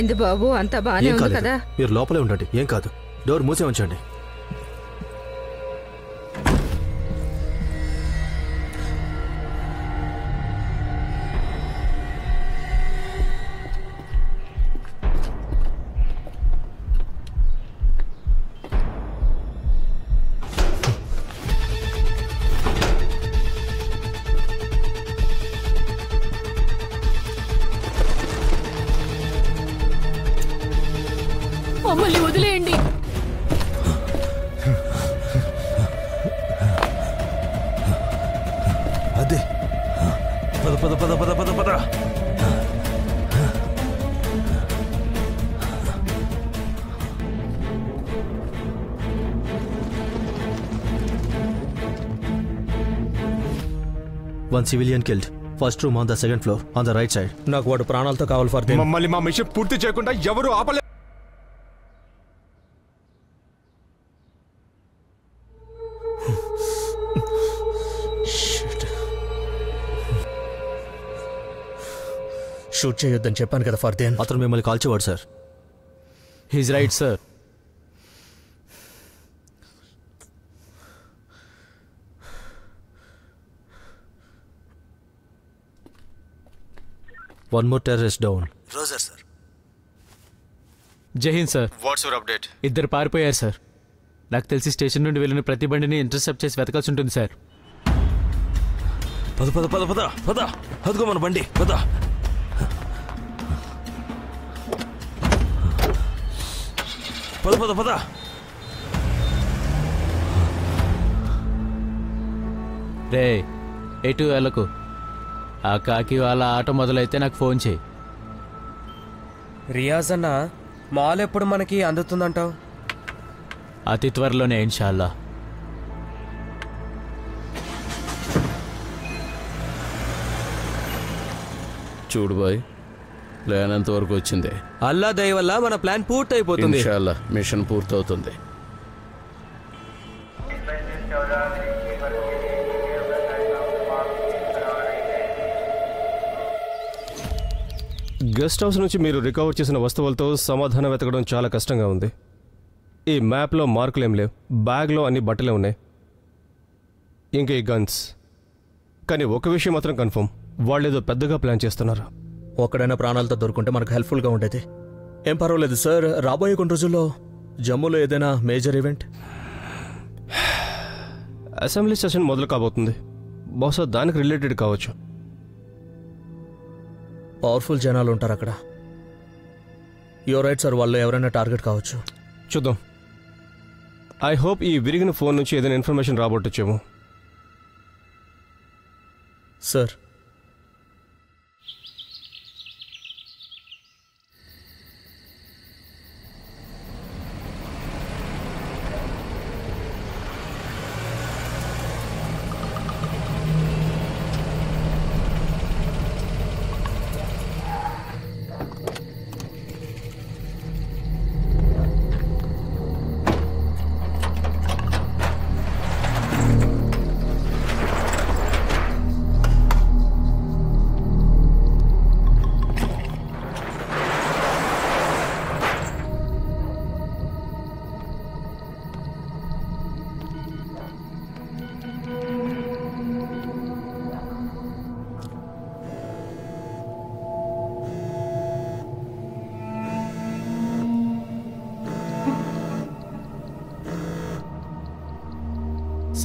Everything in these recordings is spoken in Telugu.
ఏమైంది బాబు? అంతా బానే ఉంది కదా? మీరు లోపలే ఉండండి, ఏం కాదు. డోర్ మూసే ఉంచండి. మమ్మల్ని వదిలేయండి. అదే పద పద పద పద పద పద. One civilian killed. First room on the second floor, on the right side. నాకు వాడు ప్రాణాలతో కావాలి ఫర్దీన్. మమ్మల్ని మా మిషన్ పూర్తి చేయకుండా ఎవరు ఆపలే. షూట్ చేయొద్దని చెప్పాను కదా ఫర్దీన్. అతను మిమ్మల్ని కాల్చేవాడు sir. He's right sir. One more terrorist down. Roger sir. జై హింద్ సార్. What's your update? ఇద్దరు పారిపోయారు సార్. నాకు తెలిసి స్టేషన్ నుండి వెళ్ళిన ప్రతి బండిని ఇంటర్సెప్ట్ చేసి వెతకాల్సి ఉంటుంది సార్. పద పద పద పద పద. అదిగో మన బండి, పద. పద పద పద. రే ఎటు వెళ్ళకు. ఆ కాకి వాళ్ళ ఆట మొదలైతే నాకు ఫోన్ చేయి. రియాజ్ అన్న, మాల్ ఎప్పుడు మనకి అందుతుందంటావు? అతి త్వరలోనే ఇన్షాల్లా. చూడు బాయ్, ప్లాన్ ఎంతవరకు వచ్చింది? అల్లా దయ వల్ల మన ప్లాన్ పూర్తయిపోతుంది. ఇన్షాల్లా మిషన్ పూర్తవుతుంది. గెస్ట్ హౌస్ నుంచి మీరు రికవర్ చేసిన వస్తువులతో సమాధానం వెతకడం చాలా కష్టంగా ఉంది. ఈ మ్యాప్లో మార్కులేం లేవు. బ్యాగ్లో అన్ని బట్టలే ఉన్నాయి, ఇంకా ఈ గన్స్. కానీ ఒక విషయం మాత్రం కన్ఫర్మ్, వాళ్ళు ఏదో పెద్దగా ప్లాన్ చేస్తున్నారు. ఒక్కడైనా ప్రాణాలతో దొరుకుంటే మనకు హెల్ప్ఫుల్గా ఉండేది. ఏం పర్వాలేదు సార్. రాబోయే కొన్ని రోజుల్లో జమ్మూలో ఏదైనా మేజర్ ఈవెంట్. అసెంబ్లీ సెషన్ మొదలు కాబోతుంది. బహుశా దానికి రిలేటెడ్ కావచ్చు. పవర్ఫుల్ జనాలు ఉంటారు అక్కడ. యువర్ రైట్ సార్, వాళ్ళు ఎవరైనా టార్గెట్ కావచ్చు. చూద్దాం. ఐ హోప్ ఈ విరిగిన ఫోన్ నుంచి ఏదైనా ఇన్ఫర్మేషన్ రాబట్టొచ్చేమో. సార్,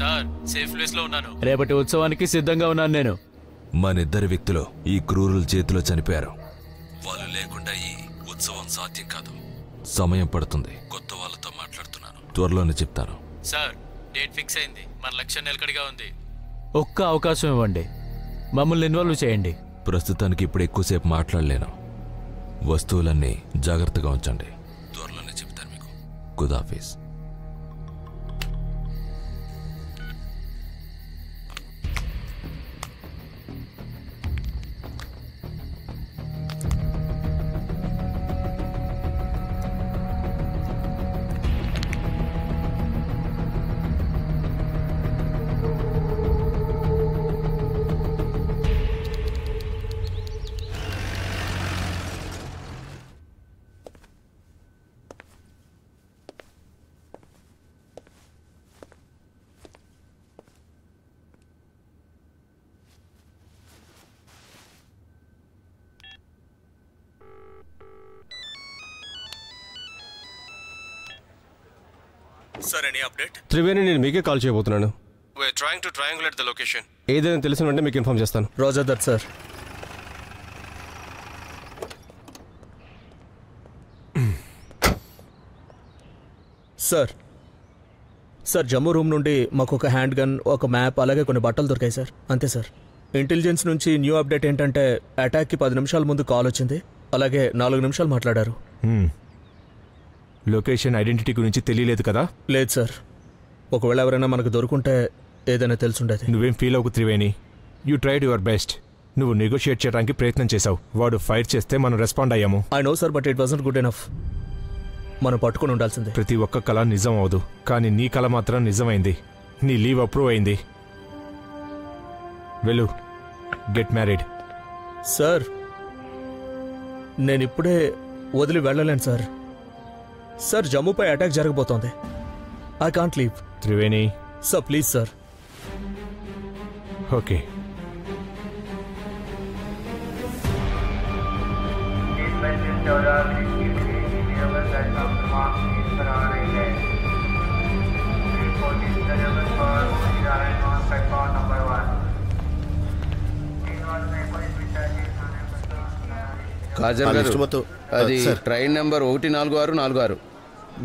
సార్, సేఫ్ ప్లేస్ లో ఉన్నాను. రేపటి ఉత్సవానికి సిద్ధంగా ఉన్నాను నేను. మనిద్దరి వ్యక్తులు ఈ క్రూరుల చేతిలో చనిపోయారు. వాళ్ళు లేకుండా ఈ ఉత్సవం సాధ్యం కాదు. సమయం పడుతుంది. కొత్త వాళ్ళతో మాట్లాడుతున్నాను, త్వరలోనే చెప్తాను. సార్, డేట్ ఫిక్స్ అయింది. మన లక్ష్యం నిలకడగా ఉంది. ఒక్క అవకాశం ఇవ్వండి, మమ్మల్ని ఇన్వాల్వ్ చేయండి. ప్రస్తుతానికి ఇప్పుడు ఎక్కువసేపు మాట్లాడలేను. వస్తువులన్నీ జాగ్రత్తగా ఉంచండి. త్వరలోనే చెప్తాను మీకు. ఖుదాఫీజ్. Sir any update? త్రివేణి, నేను మీకే కాల్ చేయబోతున్నాను. We're trying to triangulate the location. ఏదైనా తెలిసిన వెంటనే మీకు ఇన్ఫార్మ్ చేస్తాను. Roger that sir. Sir sir Jammu room నుండి మాకు ఒక హ్యాండ్ గన్, ఒక మ్యాప్, అలాగే కొన్ని బట్టలు దొరికాయి సార్. అంతే సార్. ఇంటెలిజెన్స్ నుంచి న్యూ అప్డేట్ ఏంటంటే అటాక్కి 10 నిమిషాల ముందు కాల్ వచ్చింది, అలాగే 4 నిమిషాలు మాట్లాడారు. లొకేషన్ ఐడెంటిటీ గురించి తెలియలేదు కదా? లేదు సార్. ఒకవేళ ఎవరైనా మనకు దొరుకుంటే ఏదైనా తెలుసుండేది. నువ్వేం ఫీల్ అవ్వకు Triveni. You tried your best. నువ్వు నెగోషియేట్ చేయడానికి ప్రయత్నం చేశావు. వాడు ఫైర్ చేస్తే మనం రెస్పాండ్ అయ్యాము. I know sir, but it wasn't good enough. మనం పట్టుకుని ఉండాల్సిందే. ప్రతి ఒక్క కళ నిజం అవదు, కానీ నీ కళ మాత్రం నిజమైంది. నీ లీవ్ అప్రూవ్ అయింది. వెళ్ళు, గెట్ మ్యారీడ్. సార్ నేను ఇప్పుడే వదిలి వెళ్ళలేను సార్. సార్ జమ్మూపై అటాక్ జరగబోతోంది. I can't leave. Triveni sir please sir. Okay. Kajal గారు, అది ట్రైన్ నెంబర్ 14646.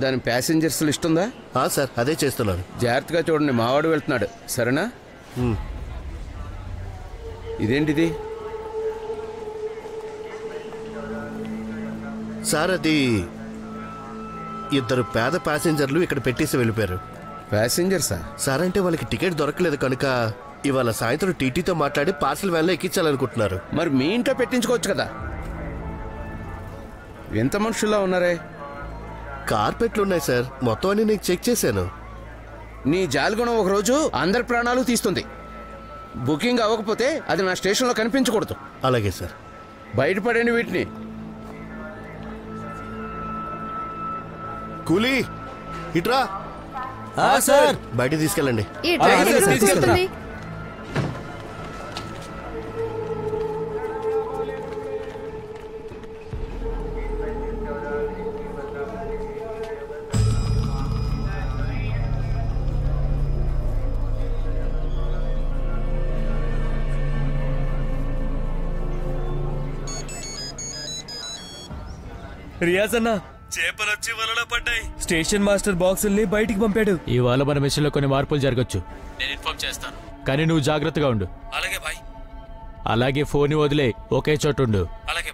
దాని ప్యాసింజర్స్ లిస్ట్ ఉందా? సార్ అదే చేస్తున్నాను. జాగ్రత్తగా చూడండి, మావాడు వెళ్తున్నాడు. సరేనా? ఇదేంటిది? సార్ అది ఇద్దరు పేద ప్యాసింజర్లు ఇక్కడ పెట్టేసి వెళ్ళిపోయారు. ప్యాసింజర్సా? సార్ అంటే వాళ్ళకి టికెట్ దొరకలేదు కనుక ఇవాళ సాయంత్రం టీటీతో మాట్లాడి పార్సల్ వ్యాన్లో ఎక్కించాలనుకుంటున్నారు. మరి మీ ఇంట్లో పెట్టించుకోవచ్చు కదా. ఎంత మనుషుల్లా ఉన్నారే? కార్పెట్లు ఉన్నాయి సార్, మొత్తం అన్ని నేను చెక్ చేశాను. నీ జాలిగుణం ఒకరోజు అందరి ప్రాణాలు తీస్తుంది. బుకింగ్ అవ్వకపోతే అది నా స్టేషన్లో కనిపించకూడదు. అలాగే సార్. బయటపడండి వీటిని. కూలీ ఇట్రా. సార్ బయట తీసుకెళ్ళండి. ఈ డ్రైవర్ ఎక్కడ తీసుకెళ్తుంది? రియాజ్ అన్న, చేపలొచ్చి వలలో పడ్డాయి. స్టేషన్ మాస్టర్ బాక్సుల్ని బయటికి పంపాడు. ఇవాళ మన మిషన్లో కొన్ని మార్పులు జరగచ్చు. నేను ఇన్ఫార్మ్ చేస్తాను, కానీ నువ్వు జాగ్రత్తగా ఉండు. అలాగే బాయ్. అలాగే ఫోన్ వదిలే ఒకే చోటుండు. అలాగే.